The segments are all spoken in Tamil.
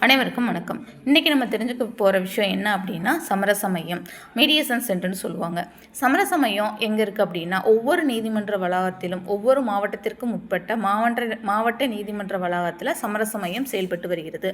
அனைவருக்கும் வணக்கம். இன்றைக்கி நம்ம தெரிஞ்சுக்க போகிற விஷயம் என்ன அப்படின்னா சமரச மையம், மீடியேஷன் சென்டர்னு சொல்லுவாங்க. சமரச மையம் எங்கே இருக்குது அப்படின்னா ஒவ்வொரு நீதிமன்ற வளாகத்திலும் ஒவ்வொரு மாவட்டத்திற்கும் உட்பட்ட மாவட்ட நீதிமன்ற வளாகத்தில் சமரச மையம் செயல்பட்டு வருகிறது.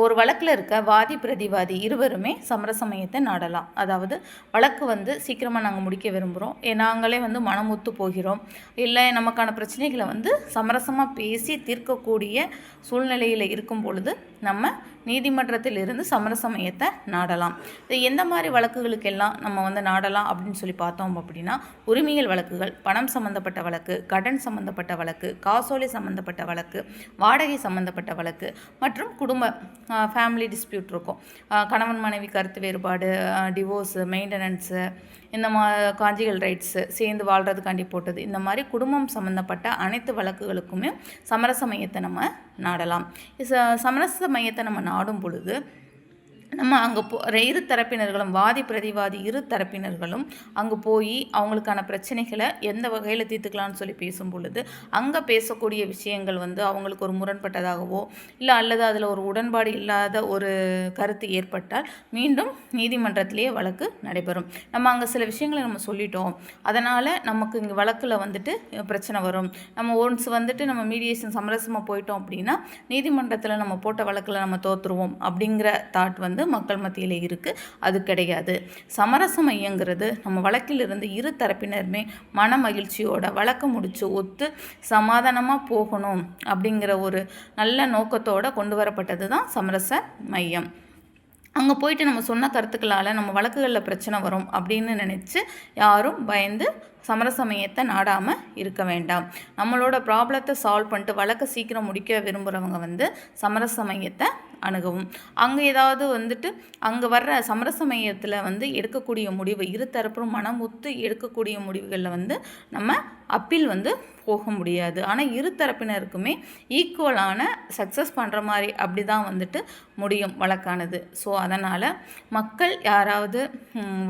ஒரு வழக்கில் இருக்க வாதி பிரதிவாதி இருவருமே சமரச மையத்தை நாடலாம். அதாவது வழக்கு சீக்கிரமாக நாங்கள் முடிக்க விரும்புகிறோம், நாங்களே மனம் ஒத்து போகிறோம், இல்லை நமக்கான பிரச்சனைகளை சமரசமாக பேசி தீர்க்கக்கூடிய சூழ்நிலையில் இருக்கும் பொழுது நம்ம நீதிமன்றத்தில் இருந்து சமரச மையத்தை நாடலாம். இது எந்த மாதிரி வழக்குகளுக்கெல்லாம் நம்ம நாடலாம் அப்படின்னு சொல்லி பார்த்தோம் அப்படின்னா, உரிமையல் வழக்குகள், பணம் சம்மந்தப்பட்ட வழக்கு, கடன் சம்மந்தப்பட்ட வழக்கு, காசோலை சம்மந்தப்பட்ட வழக்கு, வாடகை சம்மந்தப்பட்ட வழக்கு மற்றும் குடும்ப ஃபேமிலி டிஸ்பியூட் இருக்கும். கணவன் மனைவி கருத்து வேறுபாடு, டிவோர்ஸு, மெயின்டெனன்ஸு, இந்த காஞ்சிகள் ரைட்ஸு, சேர்ந்து வாழ்கிறதுக்காண்டி போட்டது, இந்த மாதிரி குடும்பம் சம்மந்தப்பட்ட அனைத்து வழக்குகளுக்குமே சமரச மையத்தை நம்ம நாடலாம். சமரச மையத்தை நம்ம நாடும் பொழுது நம்ம அங்கே இரு தரப்பினர்களும், வாதி பிரதிவாதி இரு தரப்பினர்களும் அங்கே போய் அவங்களுக்கான பிரச்சனைகளை எந்த வகையில் தீர்த்துக்கலாம்னு சொல்லி பேசும் பொழுது அங்கே பேசக்கூடிய விஷயங்கள் அவங்களுக்கு ஒரு முரண்பட்டதாகவோ இல்லை அல்லது அதில் ஒரு உடன்பாடு இல்லாத ஒரு கருத்து ஏற்பட்டால் மீண்டும் நீதிமன்றத்திலேயே வழக்கு நடைபெறும். நம்ம அங்கே சில விஷயங்களை நம்ம சொல்லிட்டோம், அதனால் நமக்கு இங்கே வழக்கில் பிரச்சனை வரும். நம்ம ஒன்ஸ் நம்ம மீடியேஷன் சமரசமாக போயிட்டோம் அப்படின்னா நீதிமன்றத்தில் நம்ம போட்ட வழக்கில் நம்ம தோற்றுருவோம் அப்படிங்கிற தாட் மக்கள் மத்தியில் இருக்குது. அது கிடையாது. சமரச மையங்கிறது நம்ம வழக்கிலிருந்து இரு தரப்பினருமே மன மகிழ்ச்சியோட வழக்கு முடிச்சு ஒத்து சமாதானமாக போகணும் அப்படிங்கிற ஒரு நல்ல நோக்கத்தோடு கொண்டு வரப்பட்டது தான் சமரச மையம். அங்கே போயிட்டு நம்ம சொன்ன கருத்துக்களால் நம்ம வழக்குகளில் பிரச்சனை வரும் அப்படின்னு நினச்சி யாரும் பயந்து சமரச மையத்தை நாடாமல் இருக்க வேண்டாம். நம்மளோட ப்ராப்ளத்தை சால்வ் பண்ணிட்டு வழக்கை சீக்கிரம் முடிக்க விரும்புகிறவங்க சமரச மையத்தை அணுகவும். அங்கே ஏதாவது அங்கே வர்ற சமரச மையத்தில் எடுக்கக்கூடிய முடிவு, இரு தரப்பும் மனம் ஒத்து எடுக்கக்கூடிய முடிவுகளில் நம்ம அப்பீல் போக முடியாது. ஆனால் இரு தரப்பினருக்குமே ஈக்குவலான சக்ஸஸ் பண்ணுற மாதிரி அப்படி தான் முடியும் வழக்கானது. ஸோ அதனால் மக்கள் யாராவது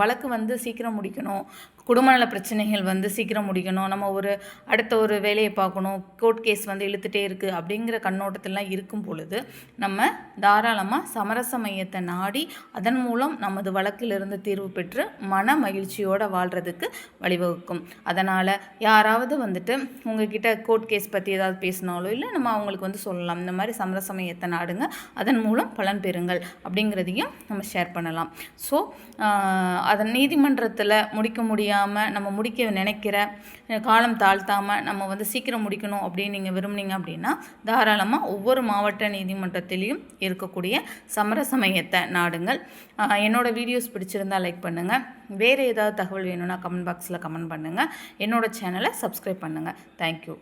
வழக்கு சீக்கிரம் முடிக்கணும், குடும்ப நல பிரச்சனைகள் சீக்கிரம் முடிக்கணும், நம்ம அடுத்த ஒரு வேலையை பார்க்கணும், கோர்ட் கேஸ் இழுத்துட்டே இருக்குது அப்படிங்கிற கண்ணோட்டத்திலாம் இருக்கும் பொழுது நம்ம தாராளமாக சமரச மையத்தை நாடி அதன் மூலம் நமது வழக்கிலிருந்து தீர்வு பெற்று மன மகிழ்ச்சியோடு வாழ்கிறதுக்கு வழிவகுக்கும். அதனால் யாராவது உங்ககிட்ட கோர்ட் கேஸ் பற்றி ஏதாவது பேசினாலோ இல்லை நம்ம அவங்களுக்கு சொல்லலாம், இந்த மாதிரி சமரச மையத்தை நாடுங்க, அதன் மூலம் பலன் பெறுங்கள் அப்படிங்கிறதையும் நம்ம ஷேர் பண்ணலாம். ஸோ அதன் நீதிமன்றத்தில் முடிக்க முடியாமல் நம்ம முடிக்க நினைக்கிற காலம் தாழ்த்தாமல் நம்ம சீக்கிரம் முடிக்கணும் அப்படின்னு நீங்கள் விரும்புனீங்க அப்படின்னா தாராளமாக ஒவ்வொரு மாவட்ட நீதிமன்றத்திலையும் இருக்கக்கூடிய சமரச மையத்தை நாடுங்கள். என்னோடய வீடியோஸ் பிடிச்சிருந்தால் லைக் பண்ணுங்கள். வேறு ஏதாவது தகவல் வேணும்னா கமெண்ட் பாக்ஸில் கமெண்ட் பண்ணுங்கள். என்னோடய சேனலை சப்ஸ்கிரைப் பண்ணுங்கள். தேங்க்யூ.